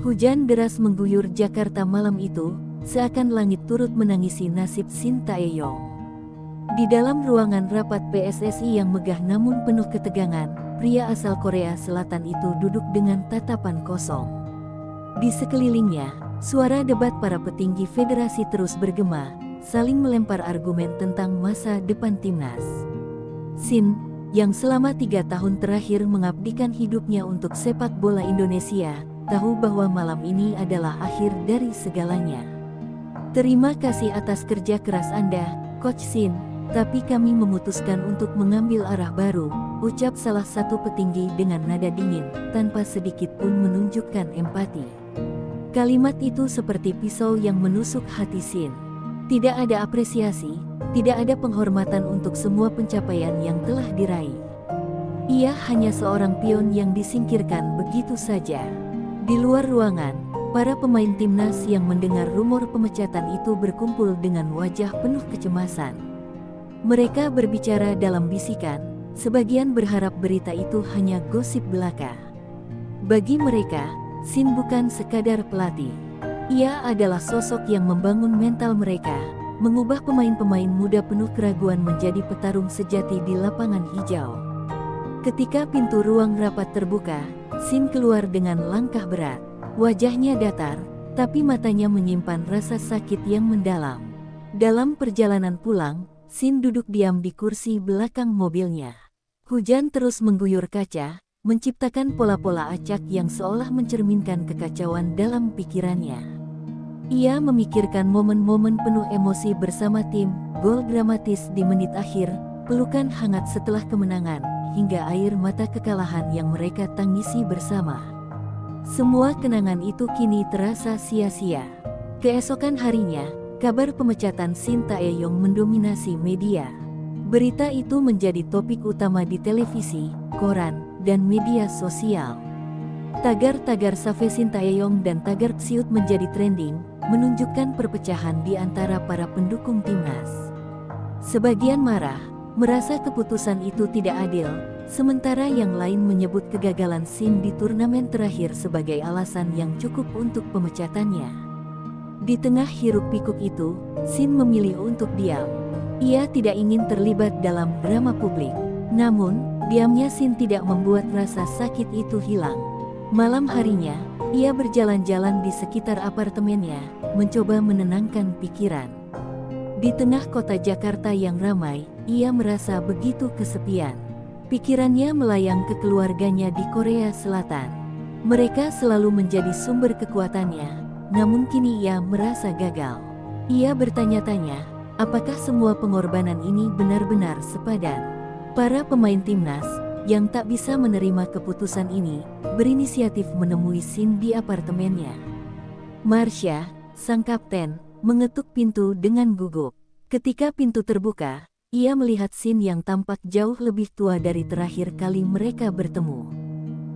Hujan deras mengguyur Jakarta malam itu, seakan langit turut menangisi nasib Shin Tae-yong. Di dalam ruangan rapat PSSI yang megah namun penuh ketegangan, pria asal Korea Selatan itu duduk dengan tatapan kosong. Di sekelilingnya, suara debat para petinggi federasi terus bergema, saling melempar argumen tentang masa depan timnas. Shin, yang selama 3 tahun terakhir mengabdikan hidupnya untuk sepak bola Indonesia, tahu bahwa malam ini adalah akhir dari segalanya. Terima kasih atas kerja keras Anda, Coach Shin, tapi kami memutuskan untuk mengambil arah baru, ucap salah satu petinggi dengan nada dingin, tanpa sedikit pun menunjukkan empati. Kalimat itu seperti pisau yang menusuk hati Shin. Tidak ada apresiasi, tidak ada penghormatan untuk semua pencapaian yang telah diraih. Ia hanya seorang pion yang disingkirkan begitu saja. Di luar ruangan, para pemain timnas yang mendengar rumor pemecatan itu berkumpul dengan wajah penuh kecemasan. Mereka berbicara dalam bisikan, sebagian berharap berita itu hanya gosip belaka. Bagi mereka, Shin bukan sekadar pelatih. Ia adalah sosok yang membangun mental mereka, mengubah pemain-pemain muda penuh keraguan menjadi petarung sejati di lapangan hijau. Ketika pintu ruang rapat terbuka, Shin keluar dengan langkah berat. Wajahnya datar, tapi matanya menyimpan rasa sakit yang mendalam. Dalam perjalanan pulang, Shin duduk diam di kursi belakang mobilnya. Hujan terus mengguyur kaca, menciptakan pola-pola acak yang seolah mencerminkan kekacauan dalam pikirannya. Ia memikirkan momen-momen penuh emosi bersama tim, gol dramatis di menit akhir, pelukan hangat setelah kemenangan, hingga air mata kekalahan yang mereka tangisi bersama. Semua kenangan itu kini terasa sia-sia. Keesokan harinya, kabar pemecatan Shin Tae-yong mendominasi media. Berita itu menjadi topik utama di televisi, koran, dan media sosial. Tagar-tagar Save Shin Tae-yong dan tagar Tsiut menjadi trending, menunjukkan perpecahan di antara para pendukung timnas. Sebagian marah, merasa keputusan itu tidak adil, sementara yang lain menyebut kegagalan Shin di turnamen terakhir sebagai alasan yang cukup untuk pemecatannya. Di tengah hiruk-pikuk itu, Shin memilih untuk diam. Ia tidak ingin terlibat dalam drama publik. Namun, diamnya Shin tidak membuat rasa sakit itu hilang. Malam harinya, ia berjalan-jalan di sekitar apartemennya, mencoba menenangkan pikiran. Di tengah kota Jakarta yang ramai, ia merasa begitu kesepian. Pikirannya melayang ke keluarganya di Korea Selatan. Mereka selalu menjadi sumber kekuatannya, namun kini ia merasa gagal. Ia bertanya-tanya, apakah semua pengorbanan ini benar-benar sepadan? Para pemain timnas, yang tak bisa menerima keputusan ini, berinisiatif menemui Shin di apartemennya. Marsha, sang kapten, mengetuk pintu dengan gugup. Ketika pintu terbuka, ia melihat Shin yang tampak jauh lebih tua dari terakhir kali mereka bertemu.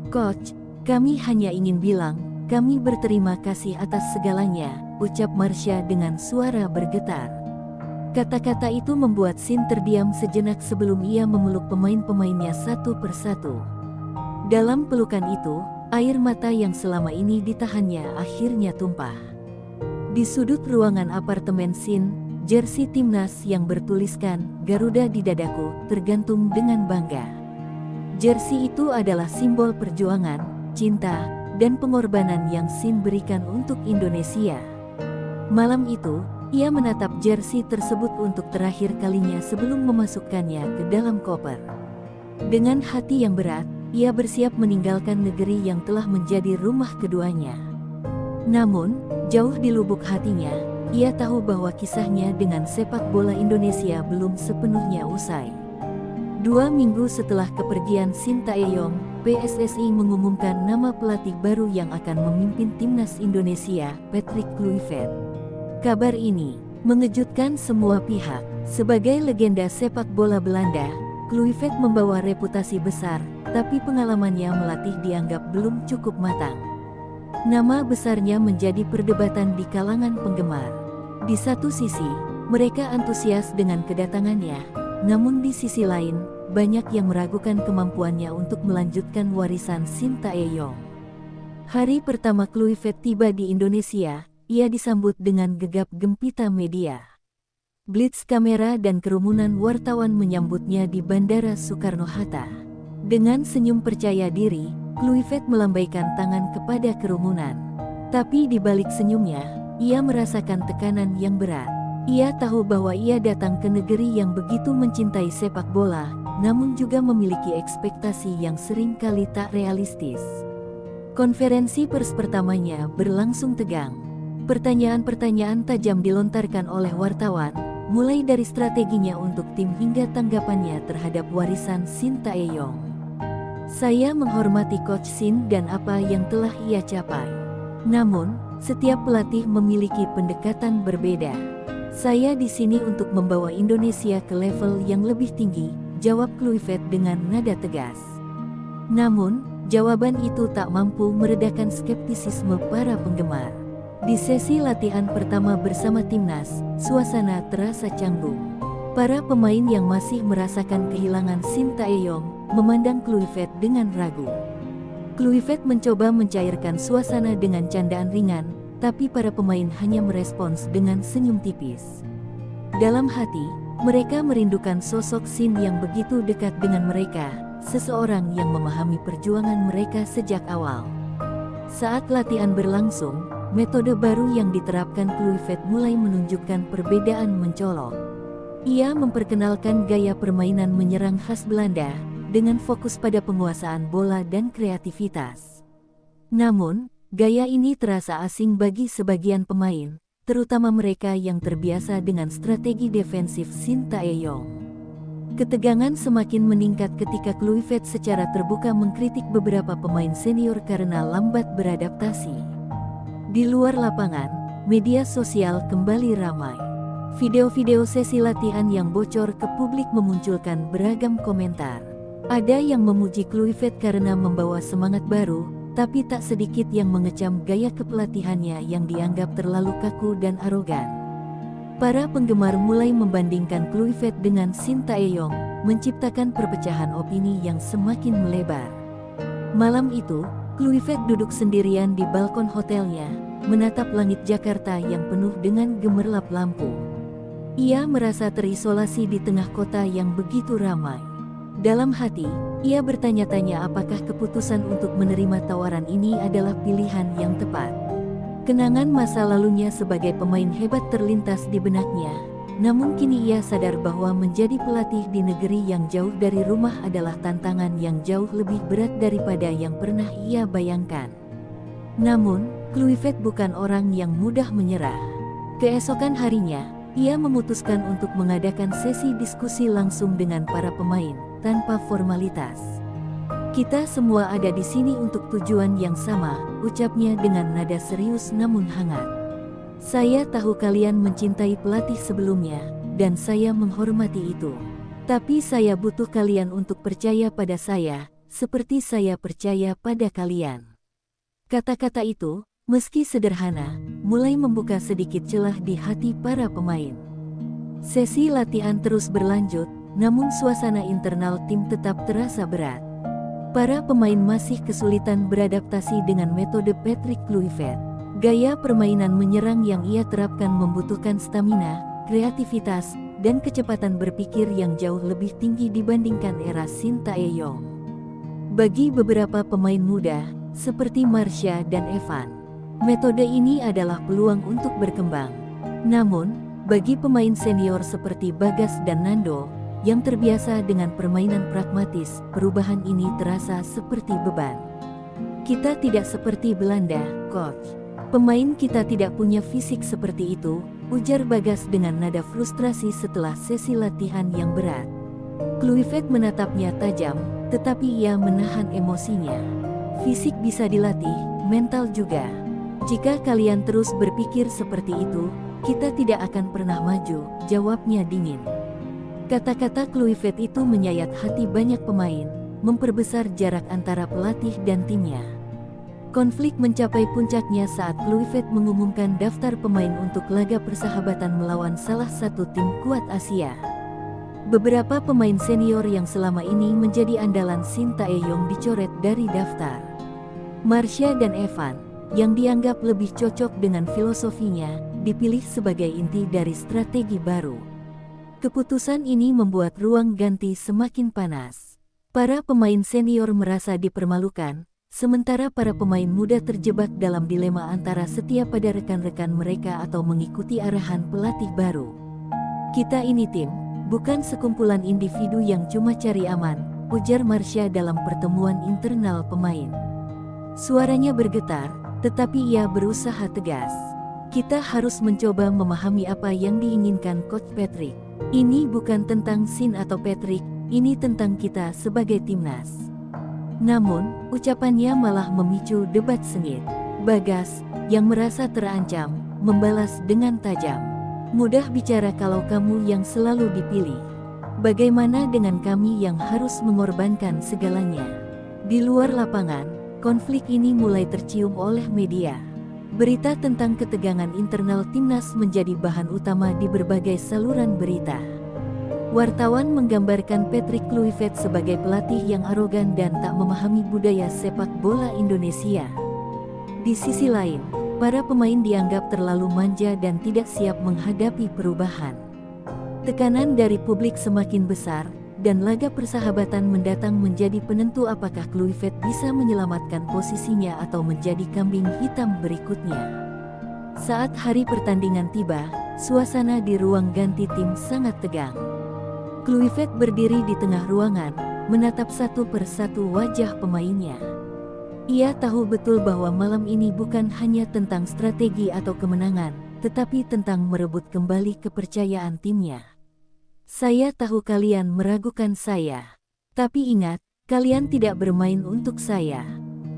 "Coach, kami hanya ingin bilang, kami berterima kasih atas segalanya," ucap Marsha dengan suara bergetar. Kata-kata itu membuat Shin terdiam sejenak sebelum ia memeluk pemain-pemainnya satu persatu. Dalam pelukan itu, air mata yang selama ini ditahannya akhirnya tumpah. Di sudut ruangan apartemen Shin, jersey timnas yang bertuliskan "Garuda di dadaku" tergantung dengan bangga. Jersey itu adalah simbol perjuangan, cinta, dan pengorbanan yang Shin berikan untuk Indonesia. Malam itu, ia menatap jersey tersebut untuk terakhir kalinya sebelum memasukkannya ke dalam koper. Dengan hati yang berat, ia bersiap meninggalkan negeri yang telah menjadi rumah keduanya. Namun, jauh di lubuk hatinya, ia tahu bahwa kisahnya dengan sepak bola Indonesia belum sepenuhnya usai. 2 minggu setelah kepergian Shin Tae-yong, PSSI mengumumkan nama pelatih baru yang akan memimpin timnas Indonesia, Patrick Kluivert. Kabar ini mengejutkan semua pihak. Sebagai legenda sepak bola Belanda, Kluivert membawa reputasi besar, tapi pengalamannya melatih dianggap belum cukup matang. Nama besarnya menjadi perdebatan di kalangan penggemar. Di satu sisi, mereka antusias dengan kedatangannya, namun di sisi lain, banyak yang meragukan kemampuannya untuk melanjutkan warisan Shin Tae-yong. Hari pertama Kluivert tiba di Indonesia, ia disambut dengan gegap gempita media. Blitz kamera dan kerumunan wartawan menyambutnya di Bandara Soekarno-Hatta. Dengan senyum percaya diri, Kluivert melambaikan tangan kepada kerumunan. Tapi di balik senyumnya, ia merasakan tekanan yang berat. Ia tahu bahwa ia datang ke negeri yang begitu mencintai sepak bola, namun juga memiliki ekspektasi yang sering kali tak realistis. Konferensi pers pertamanya berlangsung tegang. Pertanyaan-pertanyaan tajam dilontarkan oleh wartawan, mulai dari strateginya untuk tim hingga tanggapannya terhadap warisan Sintayong. Saya menghormati Coach Sin dan apa yang telah ia capai. Namun, setiap pelatih memiliki pendekatan berbeda. Saya di sini untuk membawa Indonesia ke level yang lebih tinggi, jawab Kluivert dengan nada tegas. Namun, jawaban itu tak mampu meredakan skeptisisme para penggemar. Di sesi latihan pertama bersama timnas, suasana terasa canggung. Para pemain yang masih merasakan kehilangan Sintayong memandang Kluivert dengan ragu. Kluivert mencoba mencairkan suasana dengan candaan ringan, tapi para pemain hanya merespons dengan senyum tipis. Dalam hati, mereka merindukan sosok Sin yang begitu dekat dengan mereka, seseorang yang memahami perjuangan mereka sejak awal. Saat latihan berlangsung, metode baru yang diterapkan Kluivert mulai menunjukkan perbedaan mencolok. Ia memperkenalkan gaya permainan menyerang khas Belanda, dengan fokus pada penguasaan bola dan kreativitas. Namun, gaya ini terasa asing bagi sebagian pemain, terutama mereka yang terbiasa dengan strategi defensif Sintayong. Ketegangan semakin meningkat ketika Kluivert secara terbuka mengkritik beberapa pemain senior karena lambat beradaptasi. Di luar lapangan, media sosial kembali ramai. Video-video sesi latihan yang bocor ke publik memunculkan beragam komentar. Ada yang memuji Kluivert karena membawa semangat baru, tapi tak sedikit yang mengecam gaya kepelatihannya yang dianggap terlalu kaku dan arogan. Para penggemar mulai membandingkan Kluivert dengan Sintayong, menciptakan perpecahan opini yang semakin melebar. Malam itu, Kluivert duduk sendirian di balkon hotelnya, menatap langit Jakarta yang penuh dengan gemerlap lampu. Ia merasa terisolasi di tengah kota yang begitu ramai. Dalam hati, ia bertanya-tanya apakah keputusan untuk menerima tawaran ini adalah pilihan yang tepat. Kenangan masa lalunya sebagai pemain hebat terlintas di benaknya, namun kini ia sadar bahwa menjadi pelatih di negeri yang jauh dari rumah adalah tantangan yang jauh lebih berat daripada yang pernah ia bayangkan. Namun, Kluivert bukan orang yang mudah menyerah. Keesokan harinya, ia memutuskan untuk mengadakan sesi diskusi langsung dengan para pemain, tanpa formalitas. Kita semua ada di sini untuk tujuan yang sama, ucapnya dengan nada serius namun hangat. Saya tahu kalian mencintai pelatih sebelumnya, dan saya menghormati itu. Tapi saya butuh kalian untuk percaya pada saya, seperti saya percaya pada kalian. Kata-kata itu, meski sederhana, mulai membuka sedikit celah di hati para pemain. Sesi latihan terus berlanjut, namun suasana internal tim tetap terasa berat. Para pemain masih kesulitan beradaptasi dengan metode Patrick Kluivert. Gaya permainan menyerang yang ia terapkan membutuhkan stamina, kreativitas, dan kecepatan berpikir yang jauh lebih tinggi dibandingkan era Sintayong. Bagi beberapa pemain muda, seperti Marsha dan Evan, metode ini adalah peluang untuk berkembang. Namun, bagi pemain senior seperti Bagas dan Nando, yang terbiasa dengan permainan pragmatis, perubahan ini terasa seperti beban. Kita tidak seperti Belanda, coach. Pemain kita tidak punya fisik seperti itu, ujar Bagas dengan nada frustrasi setelah sesi latihan yang berat. Kluivert menatapnya tajam, tetapi ia menahan emosinya. Fisik bisa dilatih, mental juga. Jika kalian terus berpikir seperti itu, kita tidak akan pernah maju, jawabnya dingin. Kata-kata Kluivert itu menyayat hati banyak pemain, memperbesar jarak antara pelatih dan timnya. Konflik mencapai puncaknya saat Kluivert mengumumkan daftar pemain untuk laga persahabatan melawan salah satu tim kuat Asia. Beberapa pemain senior yang selama ini menjadi andalan Sintayong dicoret dari daftar. Marsha dan Evan, yang dianggap lebih cocok dengan filosofinya, dipilih sebagai inti dari strategi baru. Keputusan ini membuat ruang ganti semakin panas. Para pemain senior merasa dipermalukan, sementara para pemain muda terjebak dalam dilema antara setia pada rekan-rekan mereka atau mengikuti arahan pelatih baru. "Kita ini tim, bukan sekumpulan individu yang cuma cari aman," ujar Marsha dalam pertemuan internal pemain. Suaranya bergetar, tetapi ia berusaha tegas. "Kita harus mencoba memahami apa yang diinginkan Coach Patrick. Ini bukan tentang Sin atau Patrick, ini tentang kita sebagai timnas." Namun, ucapannya malah memicu debat sengit. Bagas, yang merasa terancam, membalas dengan tajam. "Mudah bicara kalau kamu yang selalu dipilih. Bagaimana dengan kami yang harus mengorbankan segalanya?" Di luar lapangan, konflik ini mulai tercium oleh media. Berita tentang ketegangan internal timnas menjadi bahan utama di berbagai saluran berita. Wartawan menggambarkan Patrick Kluivert sebagai pelatih yang arogan dan tak memahami budaya sepak bola Indonesia. Di sisi lain, para pemain dianggap terlalu manja dan tidak siap menghadapi perubahan. Tekanan dari publik semakin besar, dan laga persahabatan mendatang menjadi penentu apakah Kluivert bisa menyelamatkan posisinya atau menjadi kambing hitam berikutnya. Saat hari pertandingan tiba, suasana di ruang ganti tim sangat tegang. Kluivert berdiri di tengah ruangan, menatap satu persatu wajah pemainnya. Ia tahu betul bahwa malam ini bukan hanya tentang strategi atau kemenangan, tetapi tentang merebut kembali kepercayaan timnya. "Saya tahu kalian meragukan saya. Tapi ingat, kalian tidak bermain untuk saya.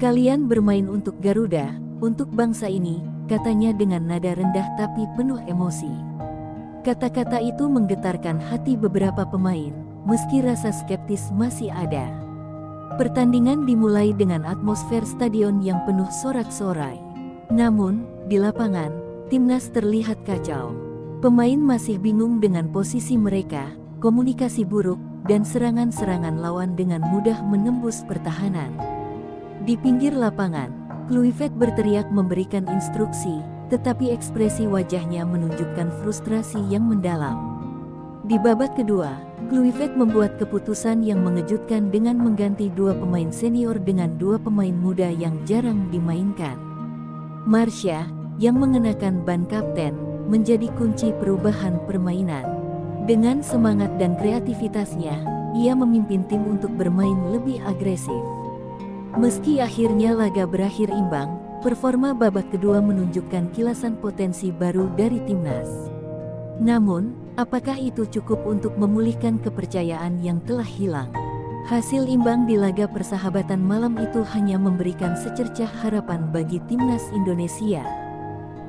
Kalian bermain untuk Garuda, untuk bangsa ini," katanya dengan nada rendah tapi penuh emosi. Kata-kata itu menggetarkan hati beberapa pemain, meski rasa skeptis masih ada. Pertandingan dimulai dengan atmosfer stadion yang penuh sorak-sorai. Namun, di lapangan, timnas terlihat kacau. Pemain masih bingung dengan posisi mereka, komunikasi buruk, dan serangan-serangan lawan dengan mudah menembus pertahanan. Di pinggir lapangan, Kluivert berteriak memberikan instruksi, tetapi ekspresi wajahnya menunjukkan frustrasi yang mendalam. Di babak kedua, Kluivert membuat keputusan yang mengejutkan dengan mengganti dua pemain senior dengan dua pemain muda yang jarang dimainkan. Marsha, yang mengenakan ban kapten, menjadi kunci perubahan permainan. Dengan semangat dan kreativitasnya, ia memimpin tim untuk bermain lebih agresif. Meski akhirnya laga berakhir imbang, performa babak kedua menunjukkan kilasan potensi baru dari timnas. Namun, apakah itu cukup untuk memulihkan kepercayaan yang telah hilang? Hasil imbang di laga persahabatan malam itu hanya memberikan secercah harapan bagi timnas Indonesia.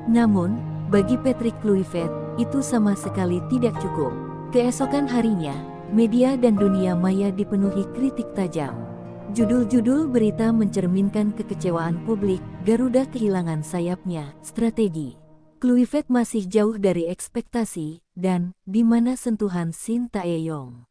Namun, bagi Patrick Kluivert, itu sama sekali tidak cukup. Keesokan harinya, media dan dunia maya dipenuhi kritik tajam. Judul-judul berita mencerminkan kekecewaan publik, Garuda kehilangan sayapnya, strategi. Kluivert masih jauh dari ekspektasi, dan di mana sentuhan Shin Tae-yong.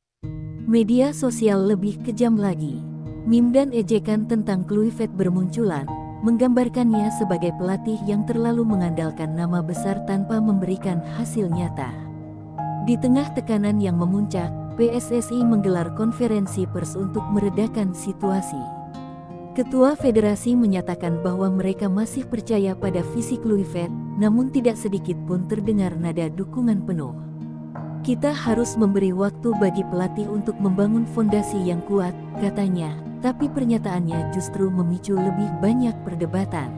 Media sosial lebih kejam lagi. Meme dan ejekan tentang Kluivert bermunculan, menggambarkannya sebagai pelatih yang terlalu mengandalkan nama besar tanpa memberikan hasil nyata. Di tengah tekanan yang memuncak, PSSI menggelar konferensi pers untuk meredakan situasi. Ketua federasi menyatakan bahwa mereka masih percaya pada visi Kluivert, namun tidak sedikit pun terdengar nada dukungan penuh. "Kita harus memberi waktu bagi pelatih untuk membangun fondasi yang kuat," katanya, tapi pernyataannya justru memicu lebih banyak perdebatan.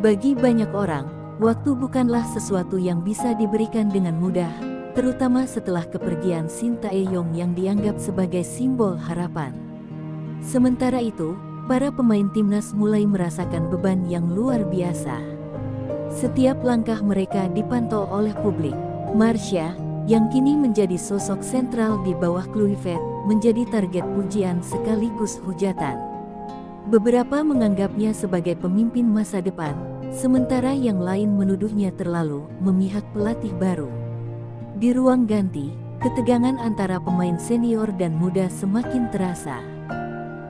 Bagi banyak orang, waktu bukanlah sesuatu yang bisa diberikan dengan mudah, terutama setelah kepergian Shin Tae-yong yang dianggap sebagai simbol harapan. Sementara itu, para pemain timnas mulai merasakan beban yang luar biasa. Setiap langkah mereka dipantau oleh publik. Marsha, yang kini menjadi sosok sentral di bawah Kluivert, menjadi target pujian sekaligus hujatan. Beberapa menganggapnya sebagai pemimpin masa depan, sementara yang lain menuduhnya terlalu memihak pelatih baru. Di ruang ganti, ketegangan antara pemain senior dan muda semakin terasa.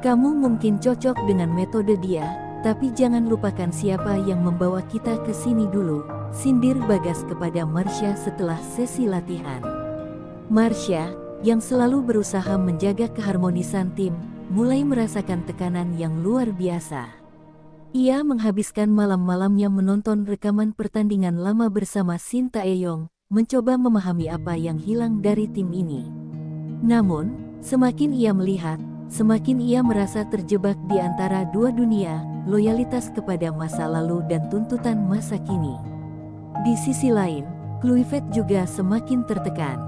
"Kamu mungkin cocok dengan metode dia, Tapi jangan lupakan siapa yang membawa kita ke sini dulu, sindir Bagas kepada Marsha setelah sesi latihan. Marsha, yang selalu berusaha menjaga keharmonisan tim, mulai merasakan tekanan yang luar biasa. Ia menghabiskan malam-malamnya menonton rekaman pertandingan lama bersama Shin Tae-yong, mencoba memahami apa yang hilang dari tim ini. Namun, semakin ia melihat, semakin ia merasa terjebak di antara dua dunia, loyalitas kepada masa lalu dan tuntutan masa kini. Di sisi lain, Kluivert juga semakin tertekan.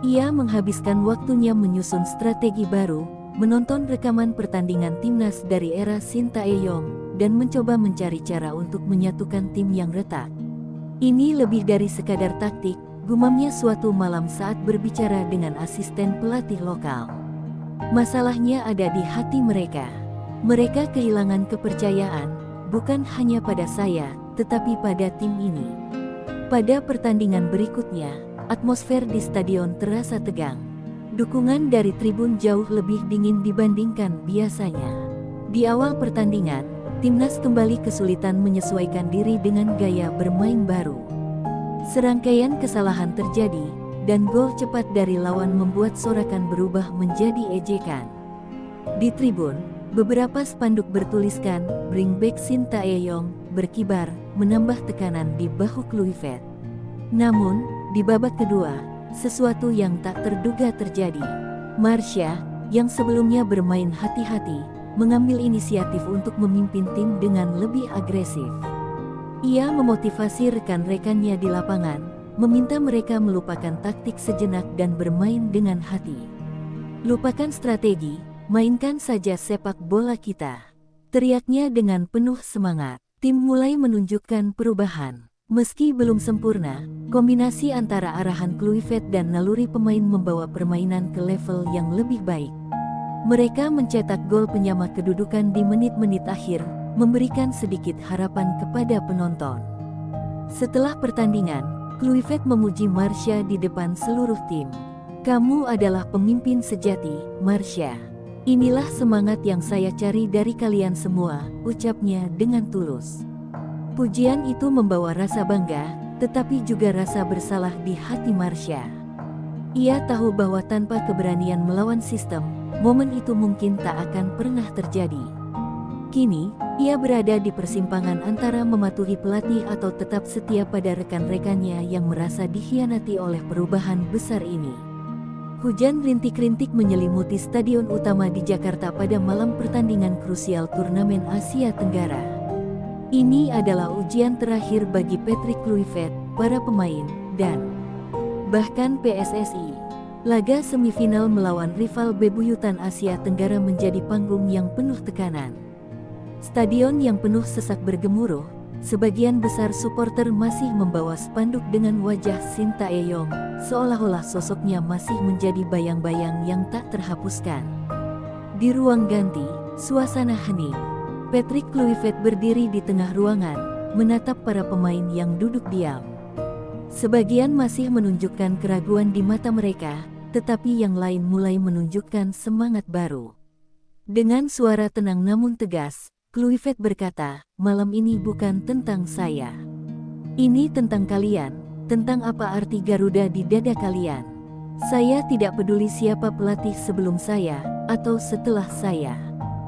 Ia menghabiskan waktunya menyusun strategi baru, menonton rekaman pertandingan timnas dari era Shin Tae-yong, dan mencoba mencari cara untuk menyatukan tim yang retak. Ini lebih dari sekadar taktik, gumamnya suatu malam saat berbicara dengan asisten pelatih lokal. Masalahnya ada di hati mereka. Mereka kehilangan kepercayaan, bukan hanya pada saya, tetapi pada tim ini. Pada pertandingan berikutnya, atmosfer di stadion terasa tegang. Dukungan dari tribun jauh lebih dingin dibandingkan biasanya. Di awal pertandingan, timnas kembali kesulitan menyesuaikan diri dengan gaya bermain baru. Serangkaian kesalahan terjadi, dan gol cepat dari lawan membuat sorakan berubah menjadi ejekan. Di tribun, beberapa spanduk bertuliskan "Bring Back Shin Tae-yong" berkibar, menambah tekanan di bahu Kluivert. Namun, di babak kedua, sesuatu yang tak terduga terjadi. Marsha, yang sebelumnya bermain hati-hati, mengambil inisiatif untuk memimpin tim dengan lebih agresif. Ia memotivasi rekan-rekannya di lapangan, meminta mereka melupakan taktik sejenak dan bermain dengan hati. "Lupakan strategi, mainkan saja sepak bola kita," teriaknya dengan penuh semangat. Tim mulai menunjukkan perubahan. Meski belum sempurna, kombinasi antara arahan Kluivert dan naluri pemain membawa permainan ke level yang lebih baik. Mereka mencetak gol penyama kedudukan di menit-menit akhir, memberikan sedikit harapan kepada penonton. Setelah pertandingan, Kluivert memuji Marsha di depan seluruh tim. "Kamu adalah pemimpin sejati, Marsha. Inilah semangat yang saya cari dari kalian semua," ucapnya dengan tulus. Pujian itu membawa rasa bangga, tetapi juga rasa bersalah di hati Marsha. Ia tahu bahwa tanpa keberanian melawan sistem, momen itu mungkin tak akan pernah terjadi. Kini, ia berada di persimpangan antara mematuhi pelatih atau tetap setia pada rekan-rekannya yang merasa dikhianati oleh perubahan besar ini. Hujan rintik-rintik menyelimuti stadion utama di Jakarta pada malam pertandingan krusial turnamen Asia Tenggara. Ini adalah ujian terakhir bagi Patrick Kluivert, para pemain, dan bahkan PSSI. Laga semifinal melawan rival bebuyutan Asia Tenggara menjadi panggung yang penuh tekanan. Stadion yang penuh sesak bergemuruh, sebagian besar supporter masih membawa spanduk dengan wajah Shin Tae-yong, seolah-olah sosoknya masih menjadi bayang-bayang yang tak terhapuskan. Di ruang ganti, suasana hening. Patrick Kluivert berdiri di tengah ruangan, menatap para pemain yang duduk diam. Sebagian masih menunjukkan keraguan di mata mereka, tetapi yang lain mulai menunjukkan semangat baru. Dengan suara tenang namun tegas, Kluivert berkata, "Malam ini bukan tentang saya. Ini tentang kalian, tentang apa arti Garuda di dada kalian. Saya tidak peduli siapa pelatih sebelum saya, atau setelah saya.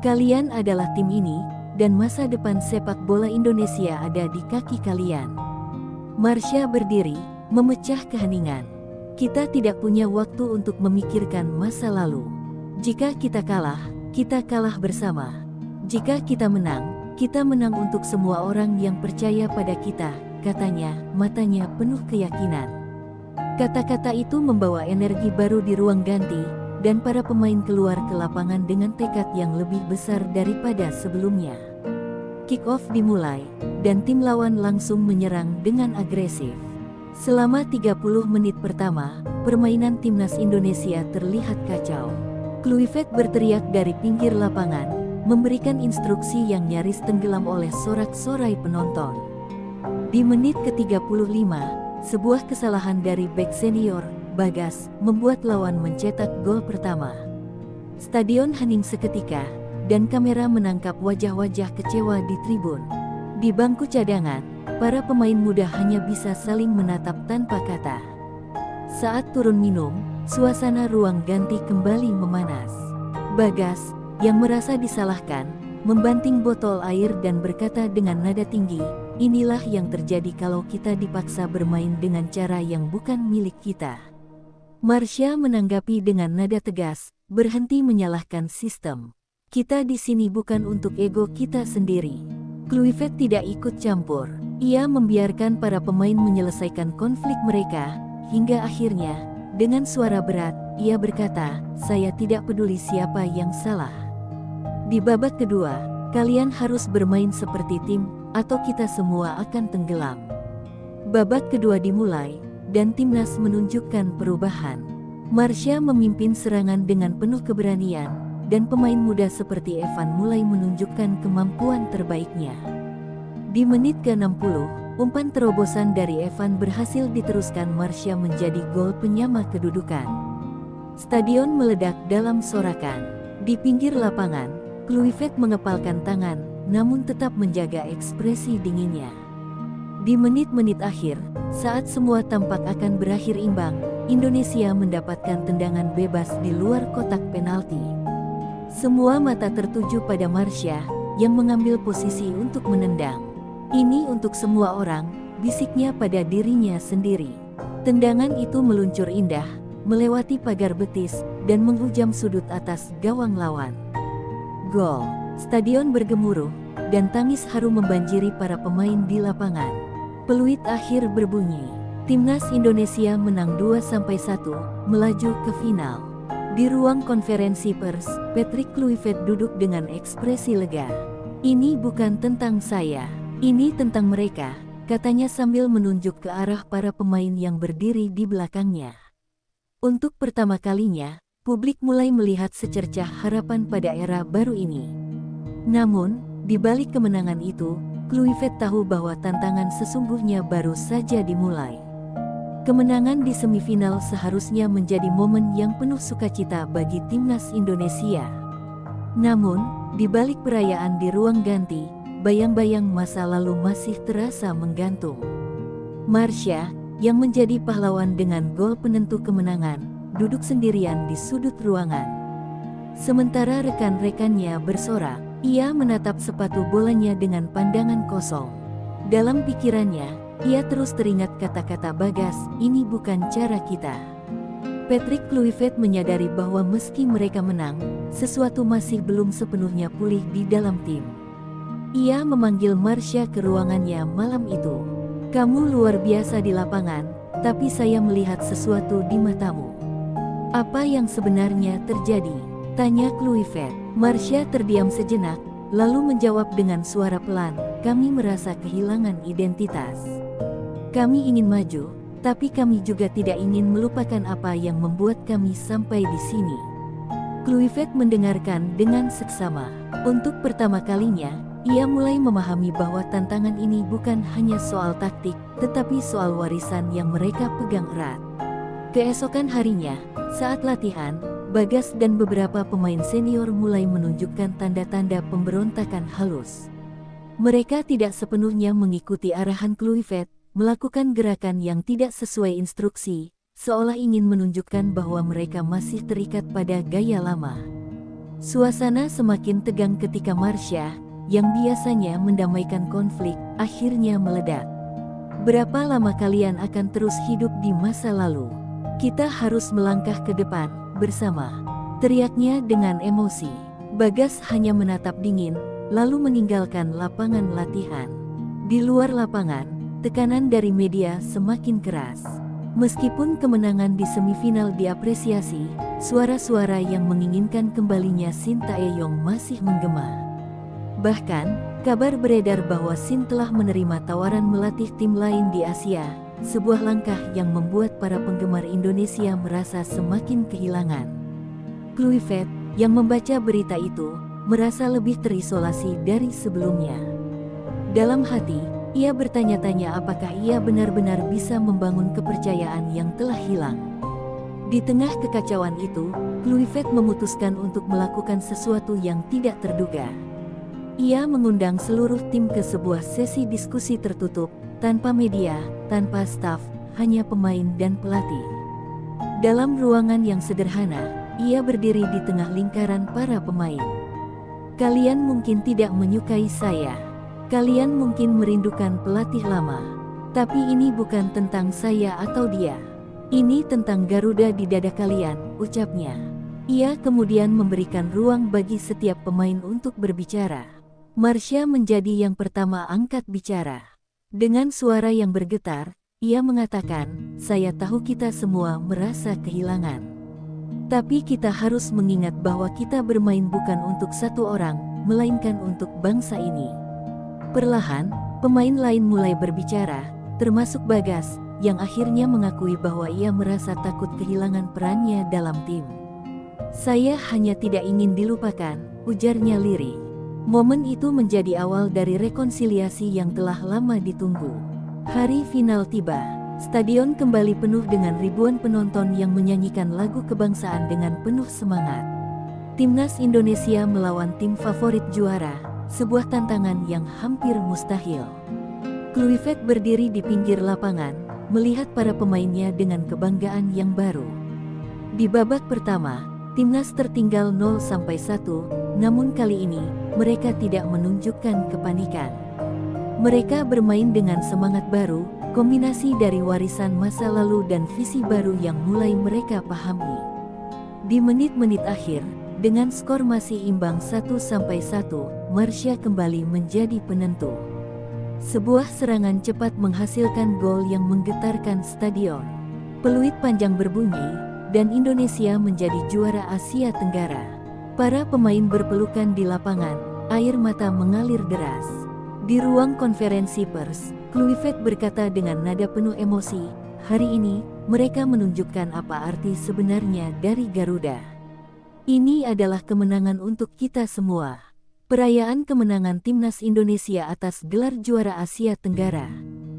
Kalian adalah tim ini, dan masa depan sepak bola Indonesia ada di kaki kalian." Marsha berdiri, memecah keheningan. "Kita tidak punya waktu untuk memikirkan masa lalu. Jika kita kalah bersama. Jika kita menang untuk semua orang yang percaya pada kita," katanya, matanya penuh keyakinan. Kata-kata itu membawa energi baru di ruang ganti, dan para pemain keluar ke lapangan dengan tekad yang lebih besar daripada sebelumnya. Kick-off dimulai, dan tim lawan langsung menyerang dengan agresif. Selama 30 menit pertama, permainan timnas Indonesia terlihat kacau. Kluivert berteriak dari pinggir lapangan, memberikan instruksi yang nyaris tenggelam oleh sorak-sorai penonton. Di menit ke-35, sebuah kesalahan dari bek senior, Bagas, membuat lawan mencetak gol pertama. Stadion hening seketika, dan kamera menangkap wajah-wajah kecewa di tribun. Di bangku cadangan, para pemain muda hanya bisa saling menatap tanpa kata. Saat turun minum, suasana ruang ganti kembali memanas. Bagas, yang merasa disalahkan, membanting botol air dan berkata dengan nada tinggi, "Inilah yang terjadi kalau kita dipaksa bermain dengan cara yang bukan milik kita." Marsha menanggapi dengan nada tegas, "Berhenti menyalahkan sistem. Kita di sini bukan untuk ego kita sendiri." Kluivert tidak ikut campur. Ia membiarkan para pemain menyelesaikan konflik mereka, hingga akhirnya, dengan suara berat, ia berkata, "Saya tidak peduli siapa yang salah. Di babak kedua, kalian harus bermain seperti tim, atau kita semua akan tenggelam." Babak kedua dimulai, dan timnas menunjukkan perubahan. Marsha memimpin serangan dengan penuh keberanian, dan pemain muda seperti Evan mulai menunjukkan kemampuan terbaiknya. Di menit ke-60, umpan terobosan dari Evan berhasil diteruskan Marsha menjadi gol penyama kedudukan. Stadion meledak dalam sorakan. Di pinggir lapangan, Kluivert mengepalkan tangan, namun tetap menjaga ekspresi dinginnya. Di menit-menit akhir, saat semua tampak akan berakhir imbang, Indonesia mendapatkan tendangan bebas di luar kotak penalti. Semua mata tertuju pada Marsha, yang mengambil posisi untuk menendang. "Ini untuk semua orang," bisiknya pada dirinya sendiri. Tendangan itu meluncur indah, melewati pagar betis, dan menghujam sudut atas gawang lawan. Gol! Stadion bergemuruh, dan tangis haru membanjiri para pemain di lapangan. Peluit akhir berbunyi. Timnas Indonesia menang 2-1, melaju ke final. Di ruang konferensi pers, Patrick Kluivert duduk dengan ekspresi lega. "Ini bukan tentang saya. Ini tentang mereka," katanya sambil menunjuk ke arah para pemain yang berdiri di belakangnya. Untuk pertama kalinya, publik mulai melihat secercah harapan pada era baru ini. Namun, di balik kemenangan itu, Kluivert tahu bahwa tantangan sesungguhnya baru saja dimulai. Kemenangan di semifinal seharusnya menjadi momen yang penuh sukacita bagi timnas Indonesia. Namun, di balik perayaan di ruang ganti, bayang-bayang masa lalu masih terasa menggantung. Marsha, yang menjadi pahlawan dengan gol penentu kemenangan, duduk sendirian di sudut ruangan. Sementara rekan-rekannya bersorak, ia menatap sepatu bolanya dengan pandangan kosong. Dalam pikirannya, ia terus teringat kata-kata Bagas, "Ini bukan cara kita." Patrick Kluivert menyadari bahwa meski mereka menang, sesuatu masih belum sepenuhnya pulih di dalam tim. Ia memanggil Marsha ke ruangannya malam itu. "Kamu luar biasa di lapangan, tapi saya melihat sesuatu di matamu. Apa yang sebenarnya terjadi?" tanya Kluivert. Marsha terdiam sejenak, lalu menjawab dengan suara pelan, "Kami merasa kehilangan identitas. Kami ingin maju, tapi kami juga tidak ingin melupakan apa yang membuat kami sampai di sini." Kluivert mendengarkan dengan seksama. Untuk pertama kalinya, ia mulai memahami bahwa tantangan ini bukan hanya soal taktik, tetapi soal warisan yang mereka pegang erat. Keesokan harinya, saat latihan, Bagas dan beberapa pemain senior mulai menunjukkan tanda-tanda pemberontakan halus. Mereka tidak sepenuhnya mengikuti arahan Kluivert, melakukan gerakan yang tidak sesuai instruksi, seolah ingin menunjukkan bahwa mereka masih terikat pada gaya lama. Suasana semakin tegang ketika Marsha, yang biasanya mendamaikan konflik, akhirnya meledak. "Berapa lama kalian akan terus hidup di masa lalu? Kita harus melangkah ke depan, bersama," teriaknya dengan emosi. Bagas hanya menatap dingin, lalu meninggalkan lapangan latihan. Di luar lapangan, tekanan dari media semakin keras. Meskipun kemenangan di semifinal diapresiasi, suara-suara yang menginginkan kembalinya Shin Tae-yong masih menggema. Bahkan, kabar beredar bahwa Shin telah menerima tawaran melatih tim lain di Asia, sebuah langkah yang membuat para penggemar Indonesia merasa semakin kehilangan. Kluivert, yang membaca berita itu, merasa lebih terisolasi dari sebelumnya. Dalam hati, ia bertanya-tanya apakah ia benar-benar bisa membangun kepercayaan yang telah hilang. Di tengah kekacauan itu, Kluivert memutuskan untuk melakukan sesuatu yang tidak terduga. Ia mengundang seluruh tim ke sebuah sesi diskusi tertutup, tanpa media, tanpa staf, hanya pemain dan pelatih. Dalam ruangan yang sederhana, ia berdiri di tengah lingkaran para pemain. Kalian mungkin tidak menyukai saya. Kalian mungkin merindukan pelatih lama. Tapi ini bukan tentang saya atau dia. Ini tentang Garuda di dada kalian, ucapnya. Ia kemudian memberikan ruang bagi setiap pemain untuk berbicara. Marsha menjadi yang pertama angkat bicara. Dengan suara yang bergetar, ia mengatakan, saya tahu kita semua merasa kehilangan. Tapi kita harus mengingat bahwa kita bermain bukan untuk satu orang, melainkan untuk bangsa ini. Perlahan, pemain lain mulai berbicara, termasuk Bagas, yang akhirnya mengakui bahwa ia merasa takut kehilangan perannya dalam tim. Saya hanya tidak ingin dilupakan, ujarnya lirih. Momen itu menjadi awal dari rekonsiliasi yang telah lama ditunggu. Hari final tiba, stadion kembali penuh dengan ribuan penonton yang menyanyikan lagu kebangsaan dengan penuh semangat. Timnas Indonesia melawan tim favorit juara, sebuah tantangan yang hampir mustahil. Kluivert berdiri di pinggir lapangan, melihat para pemainnya dengan kebanggaan yang baru. Di babak pertama, timnas tertinggal 0-1, namun kali ini, mereka tidak menunjukkan kepanikan. Mereka bermain dengan semangat baru, kombinasi dari warisan masa lalu dan visi baru yang mulai mereka pahami. Di menit-menit akhir, dengan skor masih imbang 1-1, Marsha kembali menjadi penentu. Sebuah serangan cepat menghasilkan gol yang menggetarkan stadion. Peluit panjang berbunyi, dan Indonesia menjadi juara Asia Tenggara. Para pemain berpelukan di lapangan, air mata mengalir deras. Di ruang konferensi pers, Kluivert berkata dengan nada penuh emosi, hari ini, mereka menunjukkan apa arti sebenarnya dari Garuda. Ini adalah kemenangan untuk kita semua. Perayaan kemenangan Timnas Indonesia atas gelar juara Asia Tenggara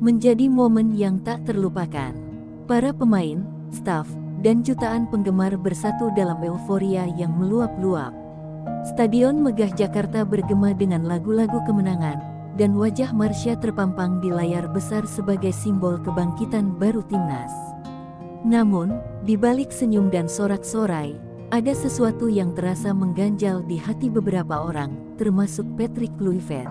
menjadi momen yang tak terlupakan. Para pemain, staf, dan jutaan penggemar bersatu dalam euforia yang meluap-luap. Stadion Megah Jakarta bergema dengan lagu-lagu kemenangan, dan wajah Marsha terpampang di layar besar sebagai simbol kebangkitan baru timnas. Namun, di balik senyum dan sorak-sorai, ada sesuatu yang terasa mengganjal di hati beberapa orang, termasuk Patrick Kluivert.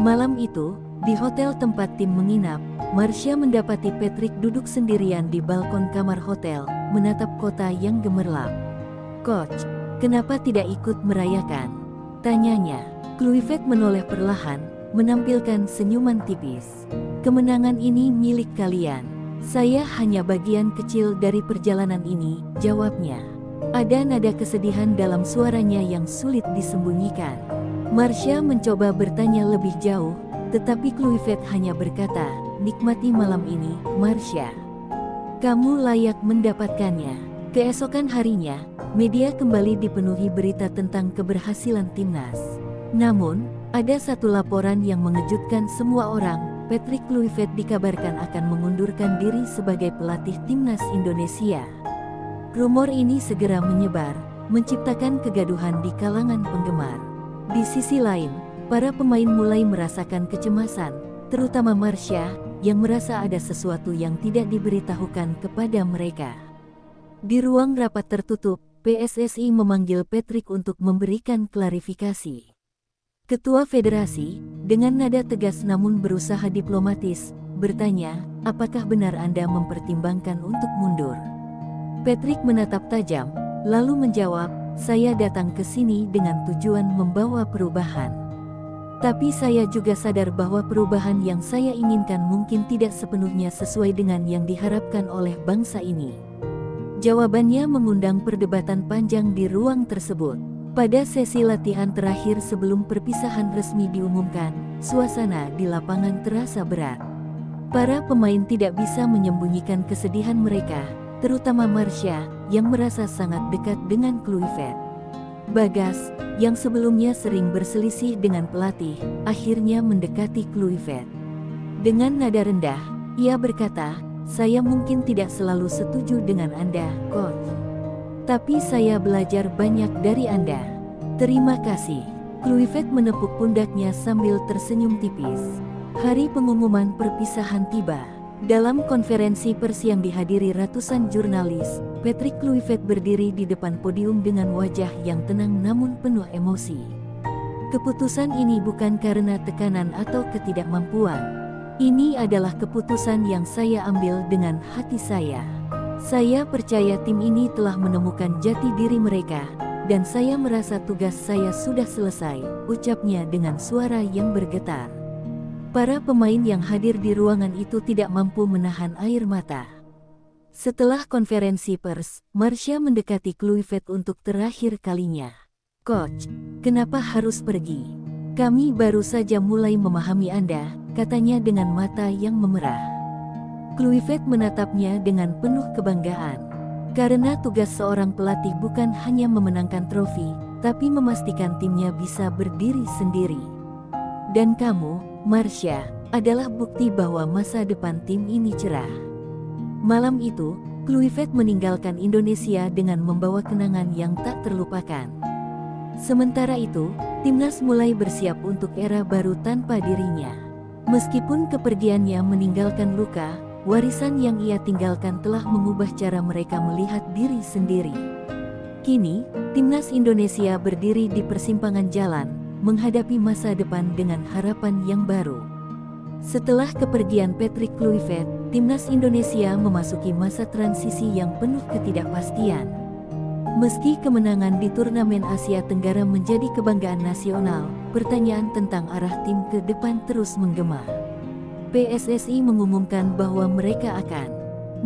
Malam itu, di hotel tempat tim menginap, Marsha mendapati Patrick duduk sendirian di balkon kamar hotel, menatap kota yang gemerlap. "Coach, kenapa tidak ikut merayakan?" tanyanya. Kluivert menoleh perlahan, menampilkan senyuman tipis. "Kemenangan ini milik kalian. Saya hanya bagian kecil dari perjalanan ini," jawabnya. Ada nada kesedihan dalam suaranya yang sulit disembunyikan. Marsha mencoba bertanya lebih jauh, tetapi Kluivert hanya berkata, "Nikmati malam ini, Marsha. Kamu layak mendapatkannya." Keesokan harinya, media kembali dipenuhi berita tentang keberhasilan timnas. Namun, ada satu laporan yang mengejutkan semua orang. Patrick Kluivert dikabarkan akan mengundurkan diri sebagai pelatih timnas Indonesia. Rumor ini segera menyebar, menciptakan kegaduhan di kalangan penggemar. Di sisi lain, para pemain mulai merasakan kecemasan, terutama Marsha, yang merasa ada sesuatu yang tidak diberitahukan kepada mereka. Di ruang rapat tertutup, PSSI memanggil Patrick untuk memberikan klarifikasi. Ketua Federasi, dengan nada tegas namun berusaha diplomatis, bertanya, "Apakah benar Anda mempertimbangkan untuk mundur?" Patrick menatap tajam, lalu menjawab, "Saya datang ke sini dengan tujuan membawa perubahan. Tapi saya juga sadar bahwa perubahan yang saya inginkan mungkin tidak sepenuhnya sesuai dengan yang diharapkan oleh bangsa ini." Jawabannya mengundang perdebatan panjang di ruang tersebut. Pada sesi latihan terakhir sebelum perpisahan resmi diumumkan, suasana di lapangan terasa berat. Para pemain tidak bisa menyembunyikan kesedihan mereka, terutama Marsha, yang merasa sangat dekat dengan Kluivert. Bagas, yang sebelumnya sering berselisih dengan pelatih, akhirnya mendekati Kluivert. Dengan nada rendah, ia berkata, saya mungkin tidak selalu setuju dengan Anda, Coach. Tapi saya belajar banyak dari Anda. Terima kasih. Kluivert menepuk pundaknya sambil tersenyum tipis. Hari pengumuman perpisahan tiba. Dalam konferensi pers yang dihadiri ratusan jurnalis, Patrick Kluivert berdiri di depan podium dengan wajah yang tenang namun penuh emosi. Keputusan ini bukan karena tekanan atau ketidakmampuan. Ini adalah keputusan yang saya ambil dengan hati saya. Saya percaya tim ini telah menemukan jati diri mereka, dan saya merasa tugas saya sudah selesai, ucapnya dengan suara yang bergetar. Para pemain yang hadir di ruangan itu tidak mampu menahan air mata. Setelah konferensi pers, Marcia mendekati Kluivert untuk terakhir kalinya. Coach, kenapa harus pergi? Kami baru saja mulai memahami Anda, katanya dengan mata yang memerah. Kluivert menatapnya dengan penuh kebanggaan. Karena tugas seorang pelatih bukan hanya memenangkan trofi, tapi memastikan timnya bisa berdiri sendiri. Dan kamu, Marcia, adalah bukti bahwa masa depan tim ini cerah. Malam itu, Kluivert meninggalkan Indonesia dengan membawa kenangan yang tak terlupakan. Sementara itu, timnas mulai bersiap untuk era baru tanpa dirinya. Meskipun kepergiannya meninggalkan luka, warisan yang ia tinggalkan telah mengubah cara mereka melihat diri sendiri. Kini, timnas Indonesia berdiri di persimpangan jalan, menghadapi masa depan dengan harapan yang baru. Setelah kepergian Patrick Kluivert, timnas Indonesia memasuki masa transisi yang penuh ketidakpastian. Meski kemenangan di turnamen Asia Tenggara menjadi kebanggaan nasional, pertanyaan tentang arah tim ke depan terus menggema. PSSI mengumumkan bahwa mereka akan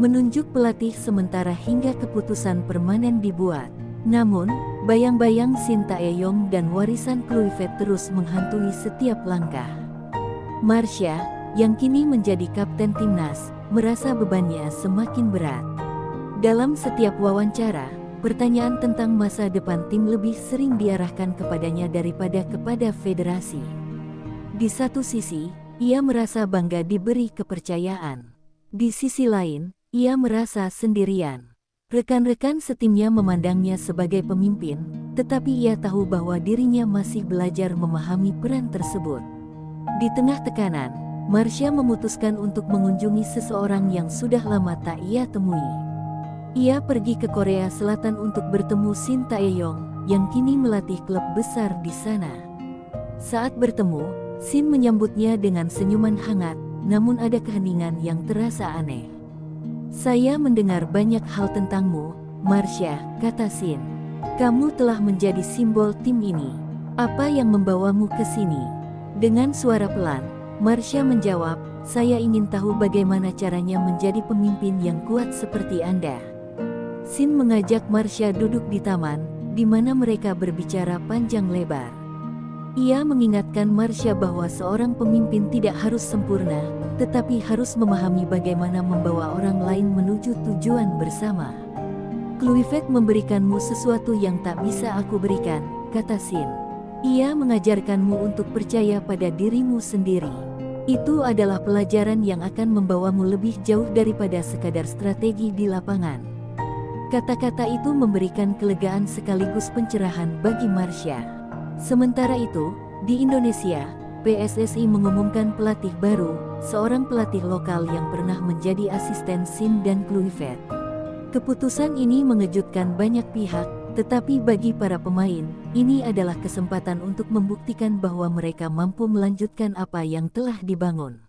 menunjuk pelatih sementara hingga keputusan permanen dibuat. Namun, bayang-bayang Sintayong dan warisan Kluivert terus menghantui setiap langkah. Marcia, yang kini menjadi kapten timnas, merasa bebannya semakin berat. Dalam setiap wawancara, pertanyaan tentang masa depan tim lebih sering diarahkan kepadanya daripada kepada federasi. Di satu sisi, ia merasa bangga diberi kepercayaan. Di sisi lain, ia merasa sendirian. Rekan-rekan setimnya memandangnya sebagai pemimpin, tetapi ia tahu bahwa dirinya masih belajar memahami peran tersebut. Di tengah tekanan, Marcia memutuskan untuk mengunjungi seseorang yang sudah lama tak ia temui. Ia pergi ke Korea Selatan untuk bertemu Sintayong, yang kini melatih klub besar di sana. Saat bertemu, Sin menyambutnya dengan senyuman hangat, namun ada keheningan yang terasa aneh. Saya mendengar banyak hal tentangmu, Marcia, kata Sin. Kamu telah menjadi simbol tim ini. Apa yang membawamu ke sini? Dengan suara pelan, Marcia menjawab, saya ingin tahu bagaimana caranya menjadi pemimpin yang kuat seperti Anda. Sin mengajak Marcia duduk di taman, di mana mereka berbicara panjang lebar. Ia mengingatkan Marcia bahwa seorang pemimpin tidak harus sempurna, tetapi harus memahami bagaimana membawa orang lain menuju tujuan bersama. Kluivert memberikanmu sesuatu yang tak bisa aku berikan, kata Sin. Ia mengajarkanmu untuk percaya pada dirimu sendiri. Itu adalah pelajaran yang akan membawamu lebih jauh daripada sekadar strategi di lapangan. Kata-kata itu memberikan kelegaan sekaligus pencerahan bagi Marcia. Sementara itu, di Indonesia, PSSI mengumumkan pelatih baru, seorang pelatih lokal yang pernah menjadi asisten Sin dan Kluivert. Keputusan ini mengejutkan banyak pihak, tetapi bagi para pemain, ini adalah kesempatan untuk membuktikan bahwa mereka mampu melanjutkan apa yang telah dibangun.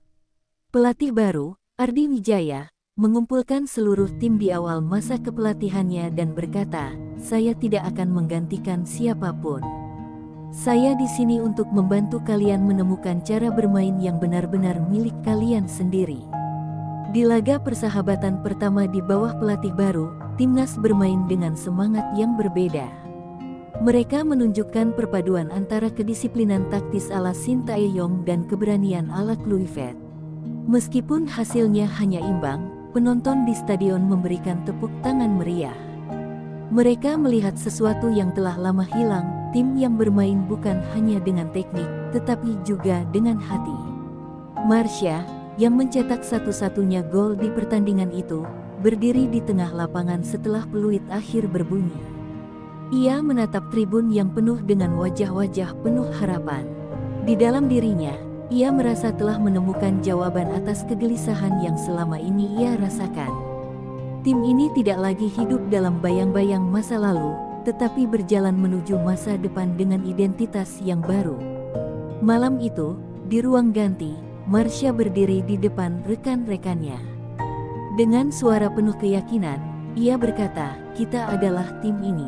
Pelatih baru, Ardi Wijaya, mengumpulkan seluruh tim di awal masa kepelatihannya dan berkata, saya tidak akan menggantikan siapapun. Saya di sini untuk membantu kalian menemukan cara bermain yang benar-benar milik kalian sendiri. Di laga persahabatan pertama di bawah pelatih baru, timnas bermain dengan semangat yang berbeda. Mereka menunjukkan perpaduan antara kedisiplinan taktis ala Sintayong dan keberanian ala Kluivert. Meskipun hasilnya hanya imbang, penonton di stadion memberikan tepuk tangan meriah. Mereka melihat sesuatu yang telah lama hilang, tim yang bermain bukan hanya dengan teknik, tetapi juga dengan hati. Marcia, yang mencetak satu-satunya gol di pertandingan itu, berdiri di tengah lapangan setelah peluit akhir berbunyi. Ia menatap tribun yang penuh dengan wajah-wajah penuh harapan. Di dalam dirinya, ia merasa telah menemukan jawaban atas kegelisahan yang selama ini ia rasakan. Tim ini tidak lagi hidup dalam bayang-bayang masa lalu, tetapi berjalan menuju masa depan dengan identitas yang baru. Malam itu, di ruang ganti, Marsha berdiri di depan rekan-rekannya. Dengan suara penuh keyakinan, ia berkata, "Kita adalah tim ini.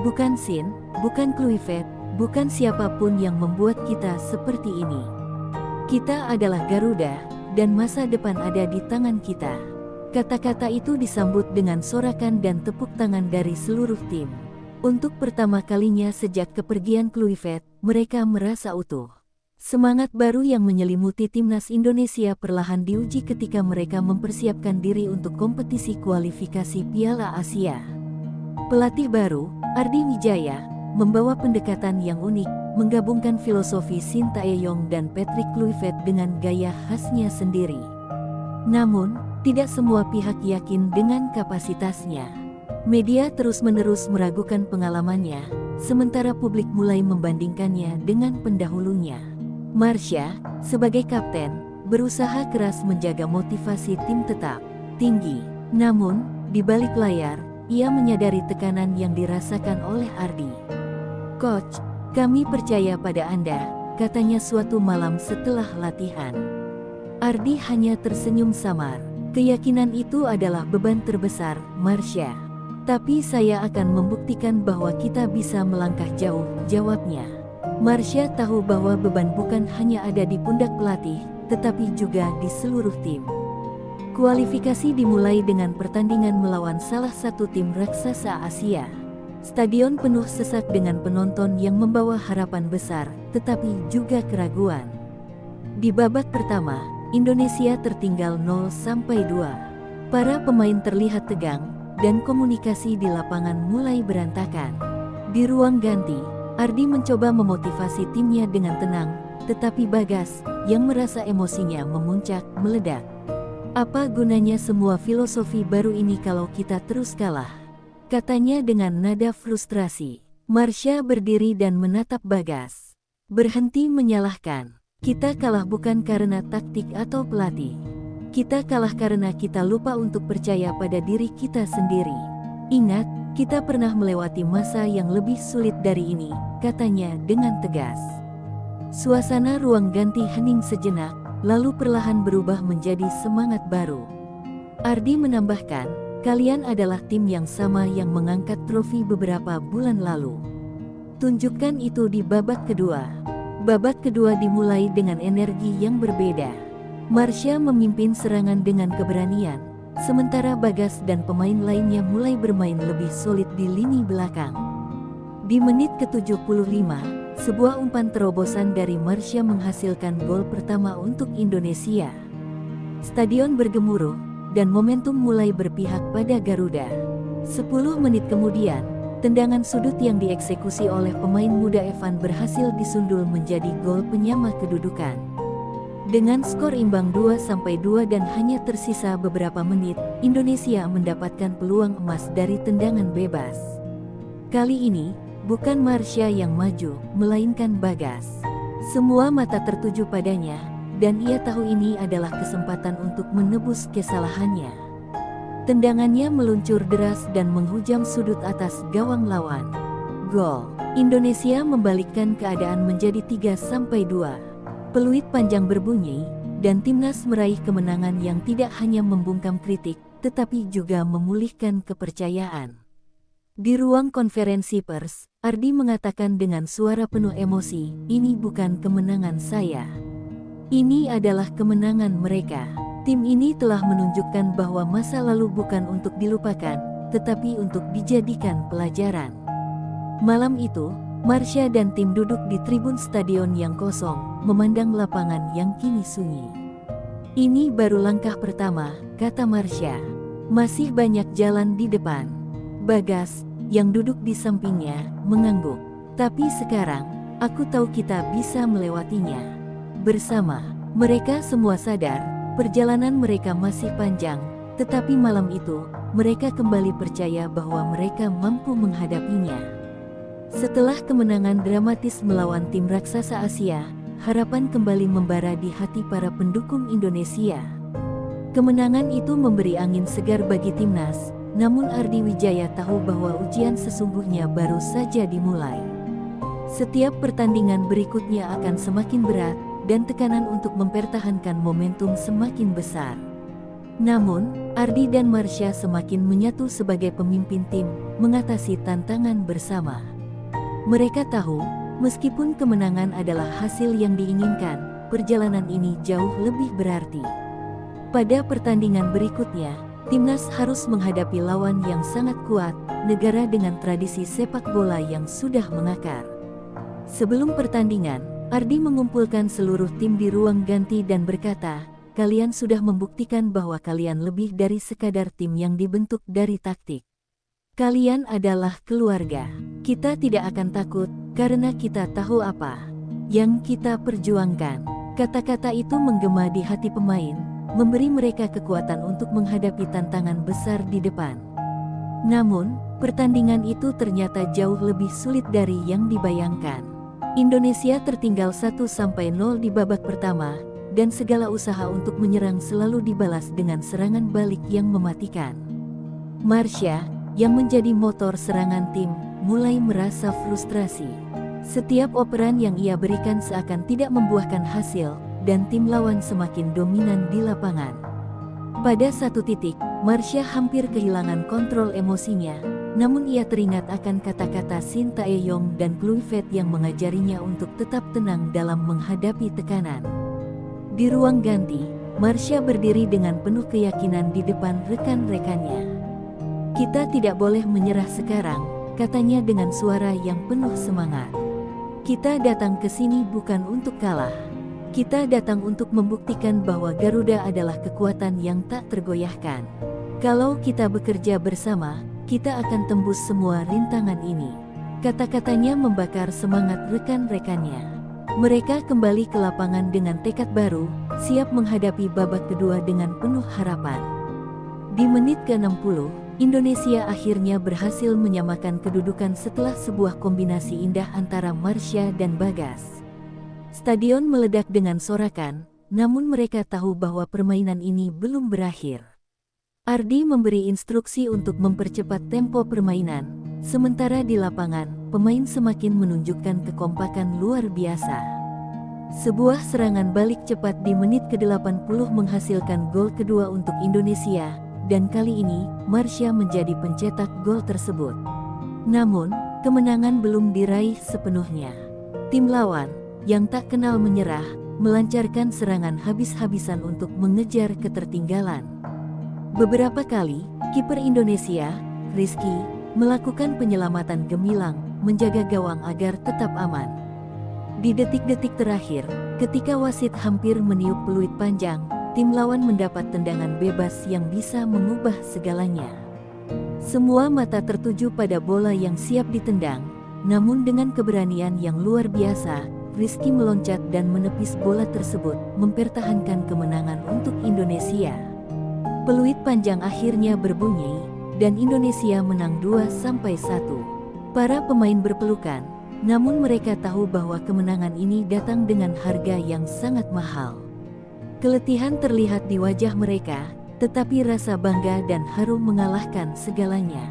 Bukan Sin, bukan Kluivert, bukan siapapun yang membuat kita seperti ini. Kita adalah Garuda, dan masa depan ada di tangan kita." Kata-kata itu disambut dengan sorakan dan tepuk tangan dari seluruh tim. Untuk pertama kalinya sejak kepergian Kluivert, mereka merasa utuh. Semangat baru yang menyelimuti timnas Indonesia perlahan diuji ketika mereka mempersiapkan diri untuk kompetisi kualifikasi Piala Asia. Pelatih baru, Ardi Wijaya, membawa pendekatan yang unik, menggabungkan filosofi Sintayong dan Patrick Kluivert dengan gaya khasnya sendiri. Namun, tidak semua pihak yakin dengan kapasitasnya. Media terus-menerus meragukan pengalamannya, sementara publik mulai membandingkannya dengan pendahulunya. Marsha, sebagai kapten, berusaha keras menjaga motivasi tim tetap tinggi. Namun, di balik layar, ia menyadari tekanan yang dirasakan oleh Ardi. "Coach, kami percaya pada Anda," katanya suatu malam setelah latihan. Ardi hanya tersenyum samar. "Keyakinan itu adalah beban terbesar, Marsha. Tapi saya akan membuktikan bahwa kita bisa melangkah jauh," jawabnya. Marsha tahu bahwa beban bukan hanya ada di pundak pelatih, tetapi juga di seluruh tim. Kualifikasi dimulai dengan pertandingan melawan salah satu tim raksasa Asia. Stadion penuh sesak dengan penonton yang membawa harapan besar, tetapi juga keraguan. Di babak pertama, Indonesia tertinggal 0-2. Para pemain terlihat tegang, dan komunikasi di lapangan mulai berantakan. Di ruang ganti, Ardi mencoba memotivasi timnya dengan tenang, tetapi Bagas, yang merasa emosinya memuncak, meledak. "Apa gunanya semua filosofi baru ini kalau kita terus kalah?" katanya dengan nada frustrasi. Marsha berdiri dan menatap Bagas. "Berhenti menyalahkan. Kita kalah bukan karena taktik atau pelatih. Kita kalah karena kita lupa untuk percaya pada diri kita sendiri. Ingat, kita pernah melewati masa yang lebih sulit dari ini," katanya dengan tegas. Suasana ruang ganti hening sejenak, lalu perlahan berubah menjadi semangat baru. Ardi menambahkan, "Kalian adalah tim yang sama yang mengangkat trofi beberapa bulan lalu. Tunjukkan itu di babak kedua." Babak kedua dimulai dengan energi yang berbeda. Marsha memimpin serangan dengan keberanian, sementara Bagas dan pemain lainnya mulai bermain lebih solid di lini belakang. Di menit ke-75, sebuah umpan terobosan dari Marsha menghasilkan gol pertama untuk Indonesia. Stadion bergemuruh, dan momentum mulai berpihak pada Garuda. 10 menit kemudian, tendangan sudut yang dieksekusi oleh pemain muda Evan berhasil disundul menjadi gol penyama kedudukan. Dengan skor imbang 2-2 dan hanya tersisa beberapa menit, Indonesia mendapatkan peluang emas dari tendangan bebas. Kali ini, bukan Marsha yang maju, melainkan Bagas. Semua mata tertuju padanya, dan ia tahu ini adalah kesempatan untuk menebus kesalahannya. Tendangannya meluncur deras dan menghujam sudut atas gawang lawan. Gol. Indonesia membalikkan keadaan menjadi 3-2. Peluit panjang berbunyi, dan timnas meraih kemenangan yang tidak hanya membungkam kritik, tetapi juga memulihkan kepercayaan. Di ruang konferensi pers, Ardi mengatakan dengan suara penuh emosi, "Ini bukan kemenangan saya. Ini adalah kemenangan mereka. Tim ini telah menunjukkan bahwa masa lalu bukan untuk dilupakan, tetapi untuk dijadikan pelajaran." Malam itu, Marsha dan tim duduk di tribun stadion yang kosong, memandang lapangan yang kini sunyi. "Ini baru langkah pertama," kata Marsha. "Masih banyak jalan di depan." Bagas, yang duduk di sampingnya, mengangguk. "Tapi sekarang, aku tahu kita bisa melewatinya. Bersama." Mereka semua sadar, perjalanan mereka masih panjang, tetapi malam itu, mereka kembali percaya bahwa mereka mampu menghadapinya. Setelah kemenangan dramatis melawan tim raksasa Asia, harapan kembali membara di hati para pendukung Indonesia. Kemenangan itu memberi angin segar bagi timnas, namun Ardi Wijaya tahu bahwa ujian sesungguhnya baru saja dimulai. Setiap pertandingan berikutnya akan semakin berat, dan tekanan untuk mempertahankan momentum semakin besar. Namun, Ardi dan Marsha semakin menyatu sebagai pemimpin tim, mengatasi tantangan bersama. Mereka tahu, meskipun kemenangan adalah hasil yang diinginkan, perjalanan ini jauh lebih berarti. Pada pertandingan berikutnya, timnas harus menghadapi lawan yang sangat kuat, negara dengan tradisi sepak bola yang sudah mengakar. Sebelum pertandingan, Ardi mengumpulkan seluruh tim di ruang ganti dan berkata, "Kalian sudah membuktikan bahwa kalian lebih dari sekadar tim yang dibentuk dari taktik. Kalian adalah keluarga. Kita tidak akan takut, karena kita tahu apa yang kita perjuangkan." Kata-kata itu menggema di hati pemain, memberi mereka kekuatan untuk menghadapi tantangan besar di depan. Namun, pertandingan itu ternyata jauh lebih sulit dari yang dibayangkan. Indonesia tertinggal 1-0 di babak pertama, dan segala usaha untuk menyerang selalu dibalas dengan serangan balik yang mematikan. Marsha, yang menjadi motor serangan tim, mulai merasa frustrasi. Setiap operan yang ia berikan seakan tidak membuahkan hasil, dan tim lawan semakin dominan di lapangan. Pada satu titik, Marsha hampir kehilangan kontrol emosinya, namun ia teringat akan kata-kata Shin Tae-yong dan Kluivert yang mengajarinya untuk tetap tenang dalam menghadapi tekanan. Di ruang ganti, Marsha berdiri dengan penuh keyakinan di depan rekan-rekannya. "Kita tidak boleh menyerah sekarang," katanya dengan suara yang penuh semangat. "Kita datang ke sini bukan untuk kalah. Kita datang untuk membuktikan bahwa Garuda adalah kekuatan yang tak tergoyahkan. Kalau kita bekerja bersama, kita akan tembus semua rintangan ini." Kata-katanya membakar semangat rekan-rekannya. Mereka kembali ke lapangan dengan tekad baru, siap menghadapi babak kedua dengan penuh harapan. Di menit ke-60, Indonesia akhirnya berhasil menyamakan kedudukan setelah sebuah kombinasi indah antara Marsha dan Bagas. Stadion meledak dengan sorakan, namun mereka tahu bahwa permainan ini belum berakhir. Ardi memberi instruksi untuk mempercepat tempo permainan, sementara di lapangan, pemain semakin menunjukkan kekompakan luar biasa. Sebuah serangan balik cepat di menit ke-80 menghasilkan gol kedua untuk Indonesia, dan kali ini, Marsha menjadi pencetak gol tersebut. Namun, kemenangan belum diraih sepenuhnya. Tim lawan, yang tak kenal menyerah, melancarkan serangan habis-habisan untuk mengejar ketertinggalan. Beberapa kali, kiper Indonesia, Rizky, melakukan penyelamatan gemilang, menjaga gawang agar tetap aman. Di detik-detik terakhir, ketika wasit hampir meniup peluit panjang, tim lawan mendapat tendangan bebas yang bisa mengubah segalanya. Semua mata tertuju pada bola yang siap ditendang, namun dengan keberanian yang luar biasa, Rizky meloncat dan menepis bola tersebut, mempertahankan kemenangan untuk Indonesia. Peluit panjang akhirnya berbunyi, dan Indonesia menang 2-1. Para pemain berpelukan, namun mereka tahu bahwa kemenangan ini datang dengan harga yang sangat mahal. Keletihan terlihat di wajah mereka, tetapi rasa bangga dan haru mengalahkan segalanya.